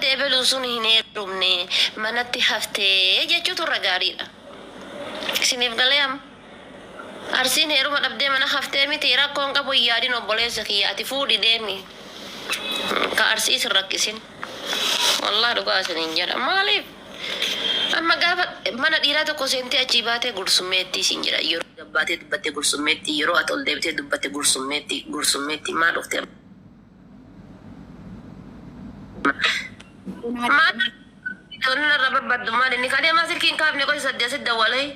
Deebiluun sun hin heerumne manatti haftee jechuutu irra gaariidha. Isiniif galee arsiin heeruma dhabdee mana haftee miti rakkoon qabu yaadin obboleessa kiyyaati fuudhi deemi. Ka arsii isin rakkisin. Wallaa dhugaa isiniin jedha. Maaliif? Amma gaafa mana dhiiraa tokko seentee achii baatee gursummeetti isin jedha. Yeroo gabbaatee dubbattee gursummeetti yeroo ati ol deebitee dubbatte gursummeetti maal dhuftee? Maal irra barbaddu maal inni kadeemaa silkiin kaafne qosi saddeesit dawwalee.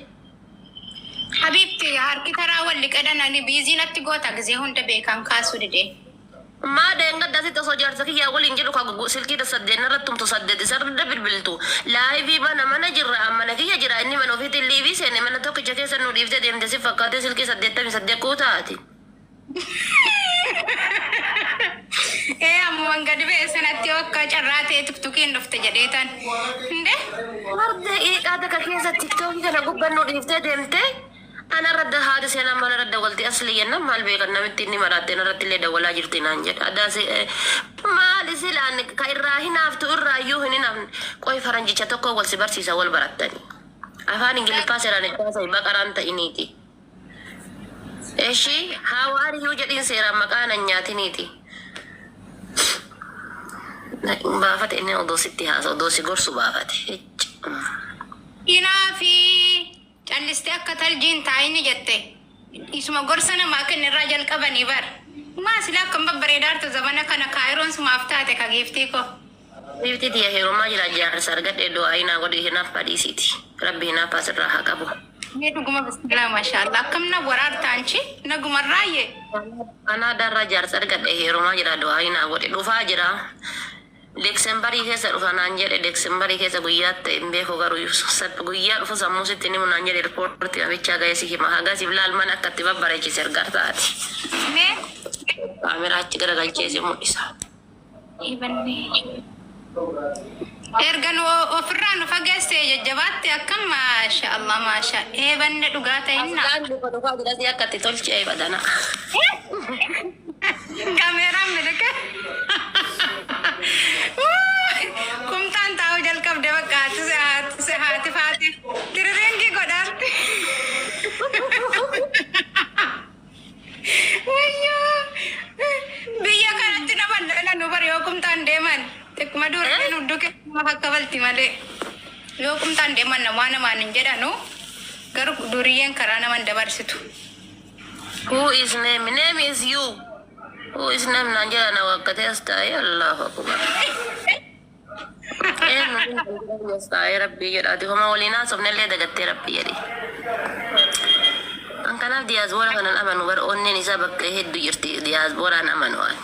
Habibti harki karaa walli qadanani biiziinatti goota gisee hunda beekan kaasuu dide. Maa deengadda sitti osoo jaarsa kiyyaa waliin jedhu ka silkii saddeet narratti tumtu saddeet isarra bilbiltu. Laayivii bana mana jirra mana kiyya jira inni mana ofiitiin liivii seene mana tokkicha keessa nu dhiiftee deemte si fakkaatee silkii 83 kuutaati. Ammoo gadi ba'e sanatti akka carraa ta'e tuktukiin dhufte jedheetan. Hinde? Marda eeqaata ka keessa tiktookii kana gubbannu dhiiftee deemte. Ana radda haati seenaa mana radda walti asli yenna maal beekan namitti inni maraatteen irratti illee dawwalaa jirti naan jedha. Addaasi maali silaan ka irraa hinaaftu irraa iyyuu hin hinaafne qoy faranjicha tokko wal si barsiisa wal barattani. Afaan ingiliffaa seeraan itti baqaraan ta'iniiti. Eshi hawaari yoo jedhin seeraan maqaan anyaatiniiti. Baafate inni odoo sitti haasa odoo si gorsu baafate. Inaafi calliste akka taljiin taa'ini jette. Isuma gorsa namaa kennirraa jalqabanii bar. Maa sila akkam babbareedaartu zabana kana kaayiroon sumaaf taate ka giiftii ko. Giiftii tiya heerumaa jira jaarsa argadhe du'aa hinaa godhi hinaaf badhiisiiti. Rabbi hinaaf asirraa haa qabu. Mee dhuguma bismillah maashaallah akkam na waraarta anchi nagumarraayyee. Anaa darra jaarsa argadhe heerumaa jira du'aa hinaa godhe dhufaa jira. Deeksembarii keessa dhufa naan jedhe deeksembarii keessa guyyaatti hin beeku garuu guyyaa dhufa sammuu sitti ni munaan jedhe riippoortii abichaa ga'ee si hima hagasiif laalman akka itti babbareechise ergaa taati. Kaameraa achi garagalchee si mul'isa. Ergan ofirraa nu fageesse jajjabaatti akkam maasha Allah maasha eebanne dhugaa ta'inna. Asxaan dhufa dhufaa jira si akka itti tolchee badana. Kaameraan midhaka. Kumtaan taa'u jalqabde bakka haati faati tiriringi godhaarti. Wayyoo biyya kanatti nama nu bari yoo kumtaan deeman xiqquma duuree nu duke nama akka balti malee yoo kumtaan deeman namaan hin jedhanu garuu duriyyeen karaa naman dabarsitu. Who is name is you. Who is name naan jedhana wakkatee as taa'ee Allahu akbar. Taa'ee rabbii jedhaati homa waliin haasofnellee dagattee rabbii jedhi. An kanaaf diyaasboora kanan amanu bara onneen isaa bakka hedduu jirti diyaasbooraan amanu waan.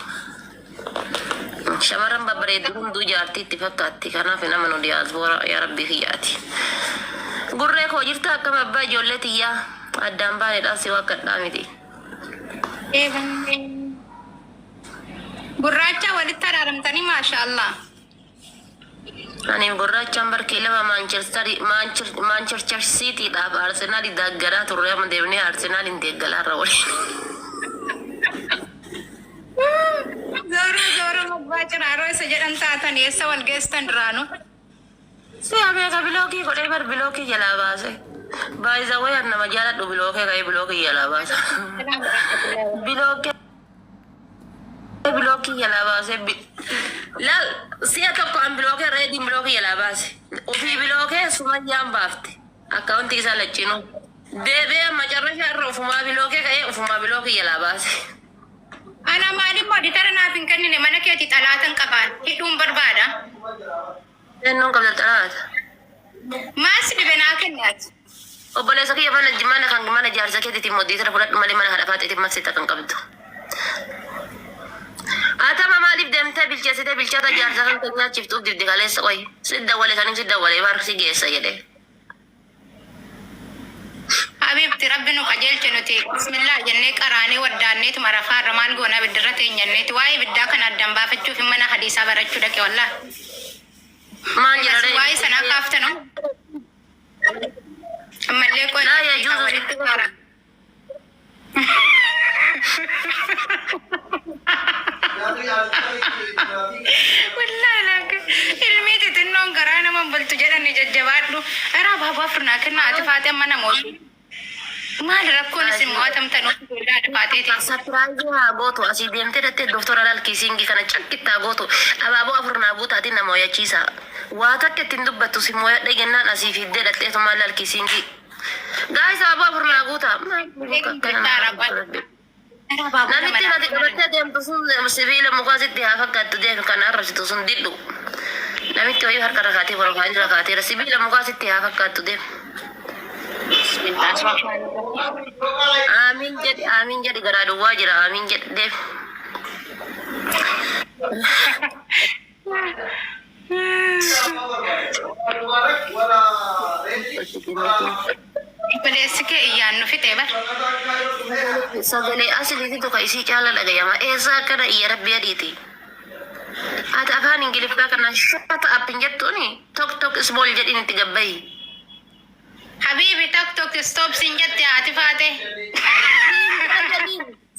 Shamarran babbareedduu hunduu jaartiitti fakkaatti kanaaf hin amanu diyaasboora yaa rabbii kiyyaati. Gurree koo jirta akkam abbaa ijoollee tiyyaa addaan baanedhaa si wakkadhaa miti. Gurraacha walitti araaramtanii maasha Allah. Ani gurraachaan barkee lama Manchester City dhaaf Arsenaal daggalaa turre amma deemnee Arsenaal hin deeggalaa waliin. Zooro mobbaa ciraaroo isa jedhan taatan eessa wal geessan duraanu. Si abeeka bilookii godhee bar bilookii jalaa baase. Baay'isa wayaan nama jaaladhu bilookee ka'ee bilookii jalaa baasa. Bilookii jalaa baase. Laal si'a tokko an bilookee reediin bilookii jalaa baase. Ofii bilookee sumayyaan baafte. Akkaawuntii isaa lachinuu. Deebee macarrashaa irra ofumaa bilookee ka'ee ofumaa bilookii jalaa baase. Ana maaliif oditara naaf hin kennine mana keetii xalaatan qabaan hidhuun barbaada. Kennuun qabda xalaata. Maas dhibe naa kennaati. Obboleessa kiyya mana jaarsa keetiitiin moddiitara fudhadhu malee mana haadha faaxeetiif marsita kan qabdu. Atama maaliif deemtee bilcheessitee bilchaata jaarsa kan nyaachiiftuuf dibdi kaleessa qoy. Sidda walee saniif sidda walee baar si geessa jedhee. Habibti rabbi nu qajeelche nuti bismillah jennee qaraanee waddaanneetu marafaa irra maal goona biddirra teenyanneeti waa'ee biddaa kana addaan baafachuuf mana hadiisaa barachuu dhaqe wallaa. Maal jedhanii? Waa'ee sanaa kaaftanu. Ammallee qoy. Laa yajuuzu sitti qaba. Wallahi laka man bultu jedhani jajjabaadhu. Era baabaa furnaa kennaa ati faatee mana mootu. Maal rakkoon isin mo'atamtan of fuuldura dhufaateeti. Sapiraayi haa gootu asii deemtee dhattee doktora lalkiisiingi kana cakkittaa gootu abaaboo afurnaa guutaatiin nama hoyachiisa. Waa takka ittiin dubbattu si moyadhe jennaan asii fiddee dhatteetumaan lalkiisiingi. Gaa'is abaaboo afurnaa guutaa. Namitti nati qabattee deemtu sun sibiila mukaasitti haa fakkaattu deemu kan arrabsitu sun didhu. Namitti wayii harka rakaatee borofaan jira kaateera sibiila mukaasitti haa fakkaattu deemu. Amin jadi garaa duwwaa jira amin jedhi deemu. Baleessi kee iyyaannu fixee bar. Sagalee asiliitti tokko isii caala dhagayama. Eessaa kana iyya rabbi adiiti. Ati afaan Ingiliffaa kana shata appin jettuuni tok ismool jedhin itti gabbayi. Habiibi tok stop sin jette ati faate.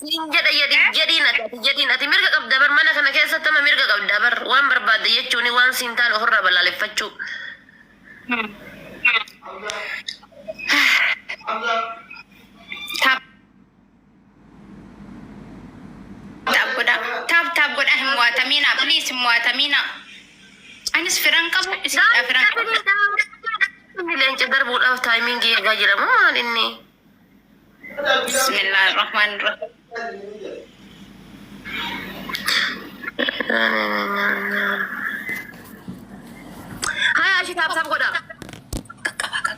Siin jedha jedhiin ati mirga qabda bar mana kana keessatti ama mirga qabda bar waan barbaadde jechuuni waan siin taane ofirraa balaaleffachuu. Taap godha hin waatamina please hin waatamina. Anis firan qabu isinidha firan qabu. Leenca darbuudhaaf taayimingii eegaa jira moo maal inni? Bismillahirrahmanirrahim. Hai ashi taap godha.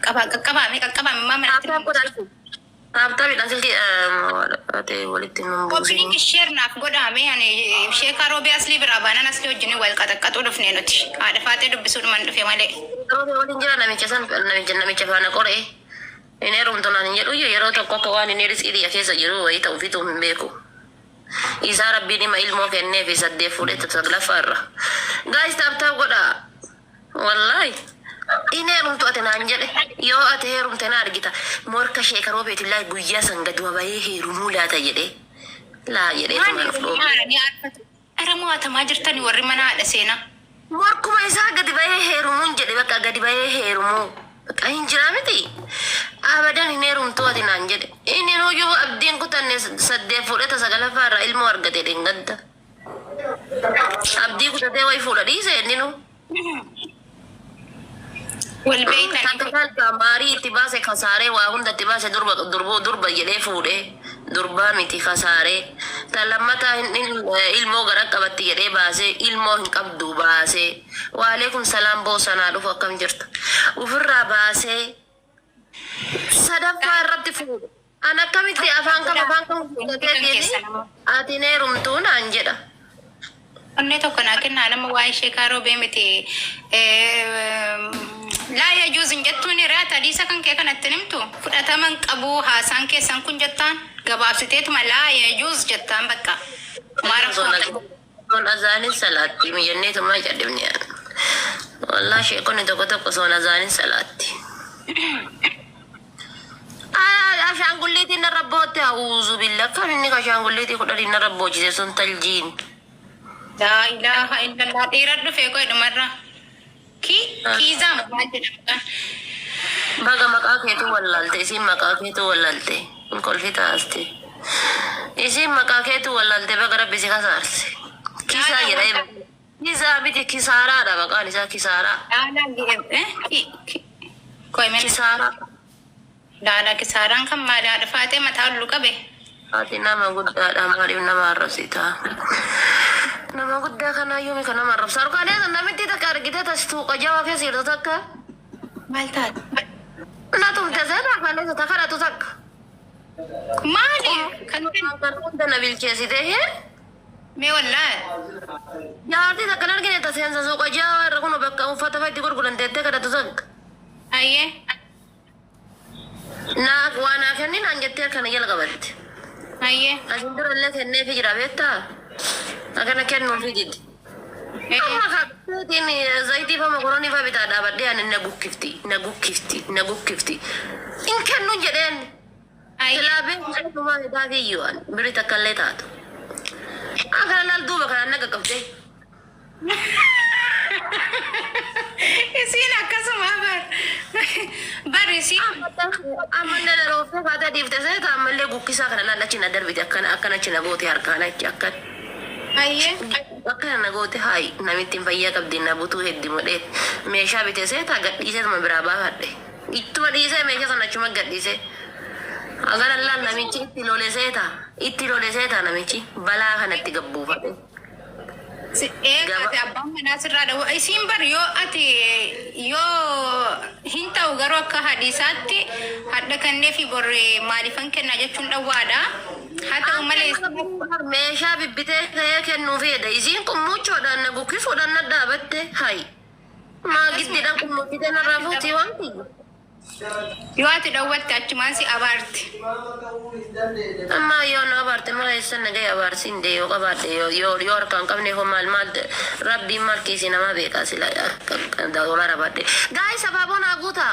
Qaqqabame maamila. Taap godha. Taapidhaan silkii ati walitti nun Opening share naaf godhame ani sheekaa roobee aslii biraa baanan aslii wajjin wal qaxaqqaxuu dhufne nuti. Haadha faatee dubbisuudhumaan dhufe malee. Roobee waliin jira namicha faana qoree. Inni heerumtu naan hin jedhu yeroo tokko akka waan inni riskii keessa jiru wayii ta'uu fi ta'uu hin beeku. Isaa rabbiin dhima ilmoo kennee fi saddeet fuudhee saglaffaarra. Gaayis taap godhaa. Wallaahi. Inni heerumtu ati naan jedhe yoo ati heerumte na argita morka sheeka roobeetillaa guyyaa san gadi wabayee heerumuu laata jedhee laa jedhee tumaan of dhoobe. Era mo'atamaa jirtani warri mana haadha seenaa. Morkuma isaa gadi bahee heerumuun jedhe bakka gadi bahee heerumuu. Bakka hin jiraa miti. Abadan hin heerumtu ati naan jedhe. Inni nuyyuu abdiin kutanne saddeet fuudheta sagalaffaarraa ilmoo argate dhengadda. Abdii kutatee wayi fuudha dhiise inni nu. Takka maarii itti baase kasaaree waa hunda itti baase durba jedhee fuudhee durbaa miti kasaaree tan lammataa ilmoo gara qabatti jedhee baasee ilmoo hin qabdu baasee waaleekum salaam boosanaa dhufu akkam jirta ofirraa baasee sadaffaa irratti fuudhe an akkamitti afaan kam fuudhatee geeni ati heerumtuu naan jedha. Onnee tokko naa kennaa nama waa'ee sheekaa roobee miti. Laa yajuuzin jettuun irraa Liisa kan kee kanatti nimtu fudhataman qabu haasaan keessan kun jettaan gabaabsiteetuma laa yajuuz jettaan bakka. Soon azaanin salaatti miyyanneetuma jedhimni yaada. Wallaa sheekonni tokko soon azaanin salaatti. Ashaangulliitiin narra bootte hawuuzu billa akkam inni ashaangulliitii kudhanii narra boojise sun taljiin. Laa ilaaha illallah dhiira dhufee koo dhumarra. Kiizaa maal jedhamudha? Baga maqaa keetu wallaalte isiin maqaa keetu wallaalte hin kolfi taaste. Isiin maqaa keetu wallaalte baga rabbi si kasaarse. Kiisaa jedhee kiisaa miti kisaaraadha maqaan isaa kisaaraa. Kisaaraa. Daala kisaaraan kan maali haadha faatee mataa hullu qabe? Haati nama guddaadha maaliif nama arrabsitaa? Nama guddaa kana yomi kana nama arrabsa. Arkaadee namitti takka argite tastuuqa jawaa keessa jirtu takka. Maal taate? Na tumte seetaa kalee takka kadhatu takka. Maali? Kan hunda na bilcheessite hee? Mee wallaahi? Jaartii takka argine taseensa suuqa jawaa irra kun bakka uffata fa'itti gurguran teettee kadhatu takka. Ayyee? Waa naa kennin an jettee kana jala qabatte. Ayyee? Asin dura illee kenneefi jira beektaa? Akana kennuufi jiddi. Amma kakkuutiin zayitii fa mokoroonii fa bitaa dhaabadhee ani na gukkifti. In kennuun jedheen. Kilaabeen jedhumaa hidaa fi iyyuan biri takka illee taatu. Akana laal duuba kanaan na qaqqabdee. Isiin Ammallee dhalooftee kaatee dhiiftee seeta ammallee gukkisaa kana lallachiina darbite akkana china goote harkaana achi akka akkana na goote hayi namittiin fayyaa qabdi na butuu heddi modhee meeshaa bitee seeta gadhiiseetuma biraa baafadhe ittuma dhiisee meeshaa sana achuma gadhiisee agana laal namichi itti lolee seeta namichi balaa kanatti gabbuufate. Eegate abbaan manaa sirraa dhawu isiin bar yoo ati yoo hin ta'u garuu akka hadiisaatti hadda kannee fi borree maaliifan kennaa jechuun dhawwaadha. Haa ta'u malee meeshaa bibbitee ta'ee kennuu feeda isiin kun muchoodhaan na gukkisuudhaan na dhaabatte hayi maa giddiidhaan kun muchitee narraa fuutii wanti. yoo ati dhawwatte achumaan si abaarti. Amma yoo na abaarte mala eessa nagaya abaarsiin dee yoo qabaadhe yoo harkaan qabne hoo maal rabbiin maal keessi namaa beekaa sila daawwama rabaadhe. Gaa'ii sabaaboo naa guutaa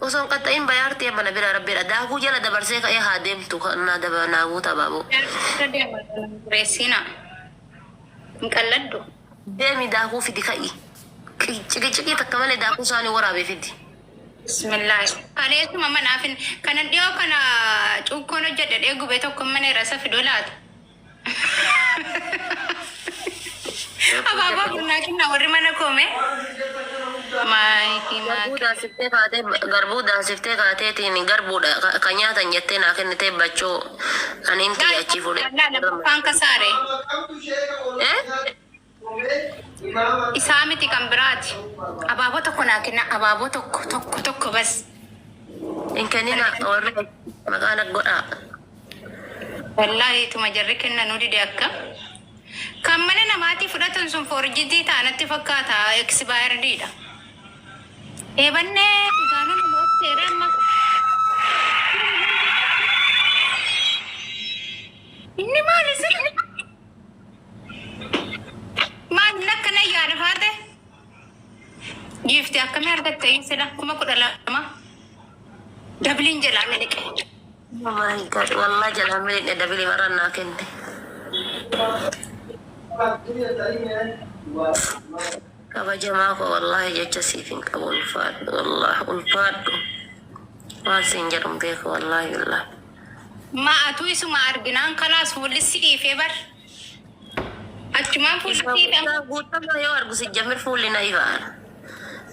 osoo hin qaxxa'iin bayaartee mana bira rabbiidha daakuu jala dabarsee ka'ee haa deemtu naa guutaa baaboo. Reessina hin qalladdu. Deemi daakuu fidi ka'i. Ciqiciqii takka malee daakuu isaanii waraabee fidi. Bismillah. Kaleessuma manaafin kana dhiyoo kana cuukkoon hojjedhadhee gubee tokko mana irra fidolaata. Abaabaa bunaa kenna warri mana koome. Garbuu daasiftee kaateetiin garbuudha kan nyaatan jettee naa kennitee bachoo aniin xiyyaachii fuudhee. Faan kasaare. Isaa miti kan biraati. Abaaboo tokko naa kenna abaaboo tokko bas. Inkennina warri maqaan godhaa. Wallaahi tuma jarri kenna nu dide akka. Kan mana namaatii fudhatan sun foorjidii ta'anatti fakkaata expiredidha. Eebannee gaanuu namoota seera amma. Inni maali sirni? Maal nakkana yaada faate? Gifti akkamii argatte sila kuma 12 dabliin jalaa miliqe. Oh my god, wallah jalaa miliqe dabili marannaa kenne. Kabajamaa ko wallahi jecha siif hin qabu ulfaadhu wallah ulfaadhu waan siin jedhun beeku wallahi wallahi. Ma'atu isuma arginaan kalaas fuulli si dhiifee bar. Achumaan fuulli Isa guutamaa yoo argu si jamir fuulli na ifa.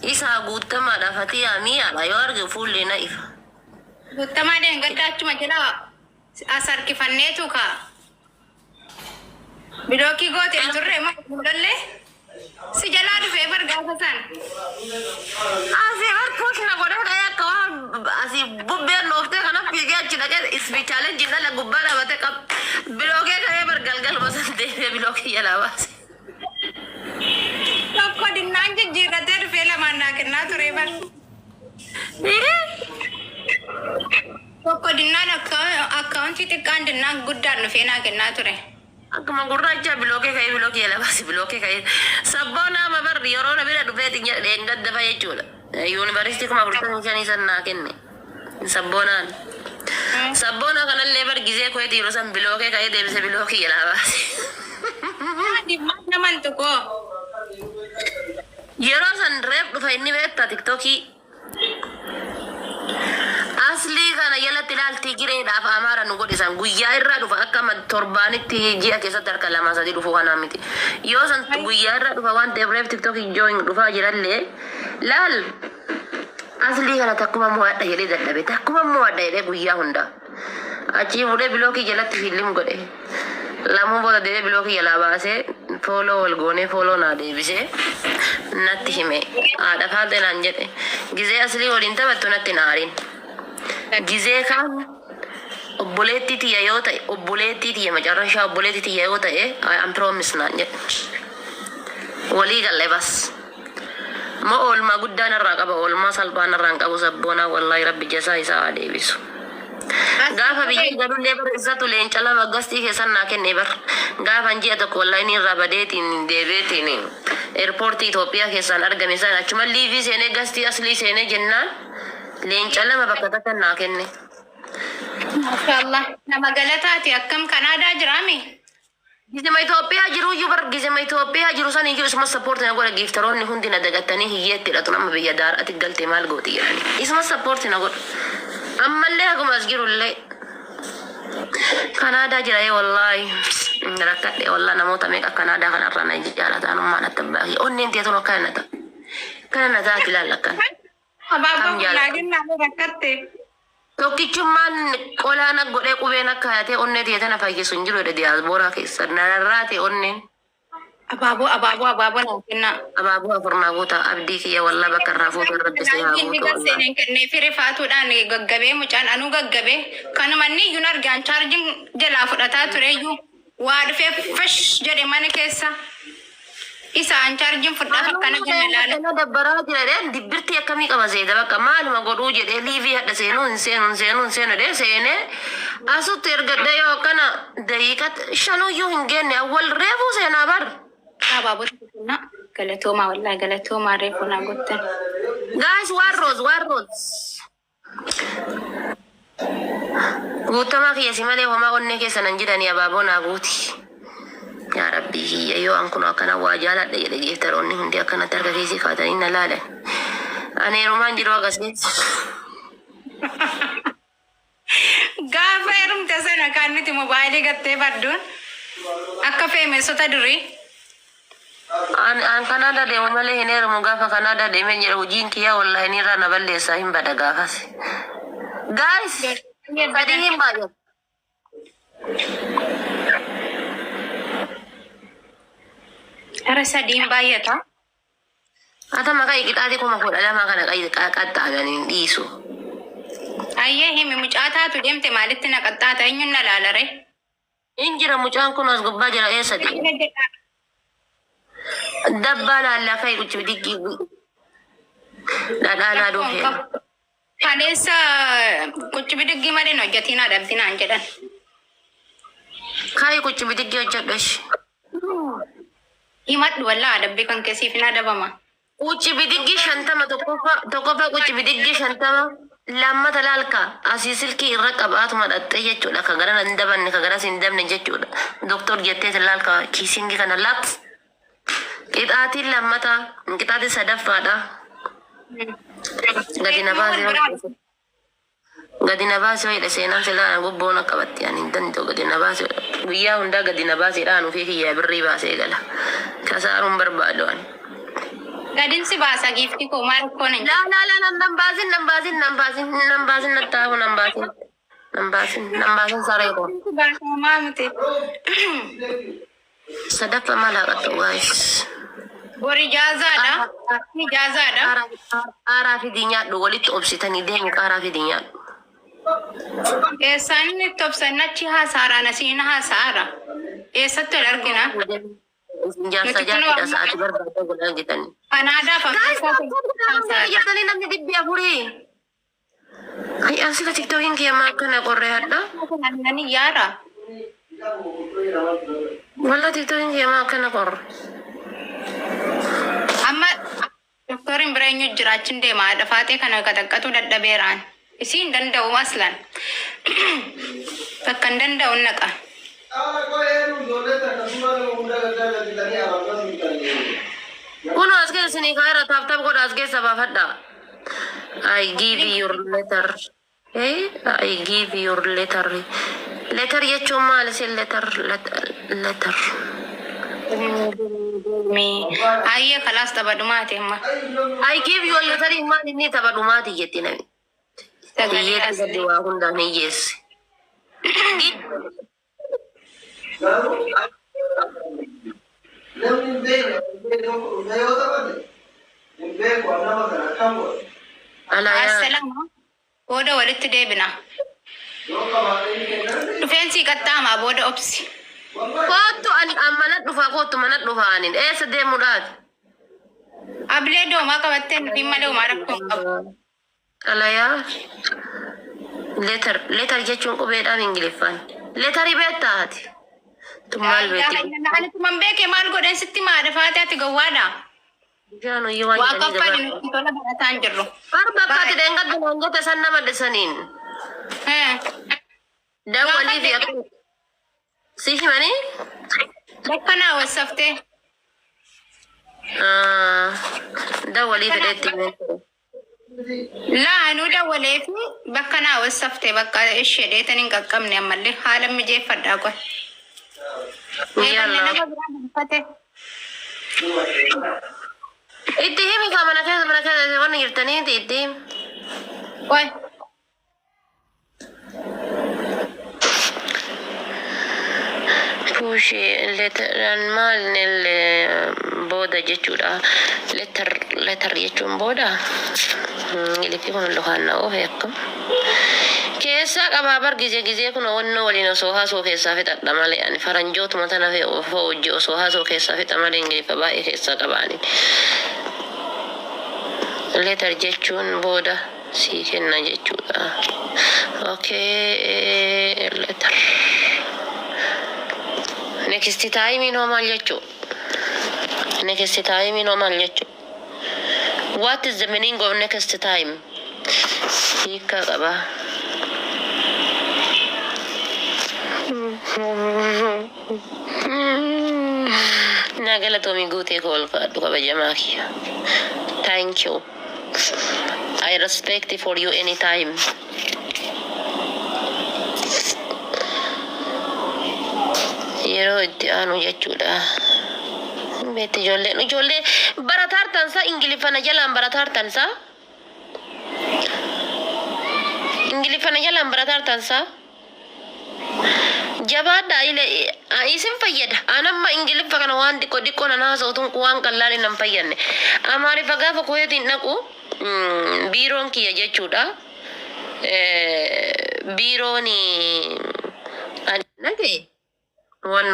Isa guutamaadha fatiyaa mi'aadha yoo argu fuulli na ifa. guutamaa gaddaa achuma jala as harkifanneetu kaa. Bidookii gooteen turre mul'allee si jalaa dhufee bar gaafa san. Asii bar puushna godhee dhahee akka waan asii bubbeen nooftee kana fiigee achi dhaqee isbichaalee jinnala gubbaa dhaabate qab bilookee ka'ee bar galgaluma san deemee bilookii jalaa baase. Tokko dinnaan jijjiirratee dhufee lamaan naa kennaa ture bar. Tokko dinnaan akkaawuntii xiqqaan dinnaan guddaan dhufee naa kennaa ture. Akkuma gurraacha bilookee ka'ee bilookee jala baase bilookee ka'ee sabboo nama bar yeroo na bira dhufee gaddafa jechuudha. Yuunivarsiitii kuma 45 san naa kenne sabboonaan. Sabboona kanallee bar gizee koeeti yeroo san bilookee ka'ee deebise bilookee jala baase. Naman tokko. Yeroo san reef dhufa inni beektaa tiktookii. Asli kana jalatti ilaaltii gireedhaaf amaara nu godhisan guyyaa irraa dhufa akka torbaanitti ji'a keessatti harka 2-3 dhufu kanaa miti. Yoo san guyyaa irraa dhufa waan ta'eef reef tiktookii join dhufaa jirallee laal asli kana takkuma mo'adha jedhee dadhabe takkuma mo'adha jedhee guyyaa hunda achii fuudhee bilookii jalatti fiillim godhe lamuu booda deebee bilookii jalaa baasee fooloo wal goonee fooloo naa deebisee natti hime haadha faaltee naan jedhe gizee aslii waliin taphattu natti naariin. Gizee kan obboleettii tiyya yoo ta'e obboleettii tiyya macarrashaa obboleettii tiyya yoo ta'e I'm promise naan jedhe walii galle bas ma oolmaa guddaa narraa qaba oolmaa salphaa narraan qabu sabboonaa wallahi rabbi jasaa isaa haa deebisu. Gaafa biyya galullee bar isatu leenca lama gastii keessan naa kenne bar gaafa ji'a tokko wallahi ni irraa badeetiin deebeetiin eerpoortii Itoophiyaa keessaan argame isaan achuma liivii seenee gastii aslii seenee jennaan leenca lama bakka takka naa kenne. Mashallah. Nama galataati akkam Kanaadaa jiraami. Gizema Itoophiyaa jiru iyyuu bar gizema Itoophiyaa jiru san iyyuu isuma sappoortii na godha giiftaroonni hundi na dagatanii hiyyeettidha tu nama biyya daaraatti galtee maal gooti jedhani isuma sappoortii na godha. أما اللي هقوم أسجله اللي كندا جراي والله ركعت والله نموت ميك كندا كان أرنا جالة أنا ما نتبعي أني أنت تروح كندا كندا كلا لك Ababa lagi nalo rakate. توكي كمان ولا أنا أقول لك وبينك كاتي أني تيجي أنا فايك سنجلو ردي أزبورا كيسر نراتي أني Ababo nakina. أبابو أفرماغوتا أبديك يا والله بكر رافوت الرد سيهاغوتا والله Ne fire fatu dan gaggabe mucan anu gaggabe kan manni yunar gan charging jala fudata tureyu wad fe fresh jade mane kessa isa an charging fudata kana janala أنا دبرها جلدين دبرتي كمي كما زيدا بقى ما لما قولوا جدي ليفي هذا سينون ده سينه أسو ترجع ده يو كنا دقيقة شنو يهنجن أول ريفو سينا بر Ababo na galatoma wallahi galatoma refu na gotten. guys warros guuta ma kiyya si malee homaa qonnee keessa nan jedhani abaaboo naa guuti yaa rabbii kiyya yoo an kun akkana waa jaaladha jedhe geeftaroonni hundi akkanatti harka keessi kaatanii na laalan ani heerumaan jiru akkasitti Gaafa heerumte sana kan nuti mobaayilii gattee badduun akka feemessota durii. an Kanada deemu malee hin heerumu gaafa Kanada deemee jedhe hojiin kiyya wallahi inni irraa na balleessaa hin bada gaafas guys badii hin baay'atu Ara sadiin baay'ata. ata maka iqixaati kuma kudha lama kana qaxxaadaniin dhiisu Ayyee himi mucaataatu deemte maalitti na qaxxaata eenyuun na laalare. in jira mucaan kun as gubbaa jira eessa deema dabbaa laallaa kai kuchi bidigi dhadhaa dhufee Kaleessa kuchi bidigi malee hojjetiin adabdinaan jedhan. kai kuchi bidigi hojjedhesh Himadhu wallaa adabbii kan keessiif hin adabama. kuchi bidigi shantama tokkoffaa kuchi bidigi shantama lammata laalka asii silkii irra qabaatuma dhaxxee jechuudha ka gara hin dabanne ka garas hin dabne jechuudha doktor jettee laalka kiisingi kana laat qixaatiin lammata qixaatiin sadaffaadha gadi na baasee hoydha seenaan silaa gubboon akka batti ani hin danda'u gadi na baasee guyyaa hundaa gadi na baaseedhaan ofii kiyyaa birrii baasee gala kasaaruun barbaadu ani Gadinsi baasa giiftii koo maal koone. la nan baasin nattaafu nan baasin saree koo Baasamaa miti. sadaffa maal haqattu guys Bori jaazaadha. Jaazaadha. qaaraa fidii nyaadhu walitti obsitanii deemi qaaraa fidii nyaadhu Eessaan inni itti obsan achi haasaara nasiin haasaara. Eessatti wal argina. jaarsa jaartidha sa'aatii barbaadee godhan jetanii Kanaadaa fakkeessaa yaadanii namni dhibbi afurii ay asika tiktokiin kiyyamaa akkana qorree hadha Nani yaara. walla tiktokiin kiyyamaa akkana qorre Amma doktoriin bira eenyu jiraachuun deema haadha faatee kana qaxaqqatu dadhabeeraan. Isii hin danda'u aslan. Bakka hin danda'u naqa. kuno as keessanii kaayira taaptaap godha as keessa baafadha I give your letter I give your letter letter jechuun maal isin letter Ayyee kalaas tapha dhumaati amma. I give your letter maal inni tapha dhumaati jetti nami hiyyeetti gadi waa hundaan hiyyeesse alayaa Assalama. Booda walitti deebina. Dhufeensi qaxxaamaa booda obsi. kootu mana dhufa kootu mana dhufa anin eessa deemuudhaati Ablee doomaa qabattee dhimma doomaa rakkoo hin qabu. alayaa leetar jechuun qubeedhaan ingiliffaan leetarii beektaati tu maal beekti Anituman beekee maal godhan sitti maadha faate ati gowwaadha. jaanu iyyuu waan Waa jedhanii kaffalin nuti tola barataa hin jirru. barbakkaati deengaddu naanjota san nama dhisaniin dawwalii fi akka si himanii Bakka naa wasaftee. dawwalii fedheetti لا أنا ولا ولا في بكنا وصفت بكا إيش يدي تاني كم نعمل حالا مجي فداكوا يلا اتهمي كمان كذا وانا يرتني اتهم واي Pushi maalin booda jechuudha. Letter jechuun booda. Ilifii kun lukaanna oofeekka. Keessaa qabaa bar gizee kun onnoo waliin osoo haasoo keessaa fixadha malee ani faranjootuma tana fe'u ofoo hojii osoo haasoo keessaa fixa malee ingilifa baay'ee keessaa qabaani. Letter jechuun booda sii kenna jechuudha. Okay, letter. Next time no mal jechu. Next time no mal jechu. What is the meaning of next time? Hika qaba. Nagala to mi gute kol ka du qaba jamaki. Thank you. I respect for you anytime. Yeroo itti aanu jechuudha. Beete ijoollee barataa tansa ingilifana jalaan barataa tansa. Ingilifana jalaan barataa tansa. Jabaadha ile isin fayyada. Anamma ingilifa kana waan dikko na haasa'uun waan qallaan nan fayyanne. Amaarifa gaafa koyeetiin dhaqu biiroon kiyya jechuudha. Biirooni nagee. One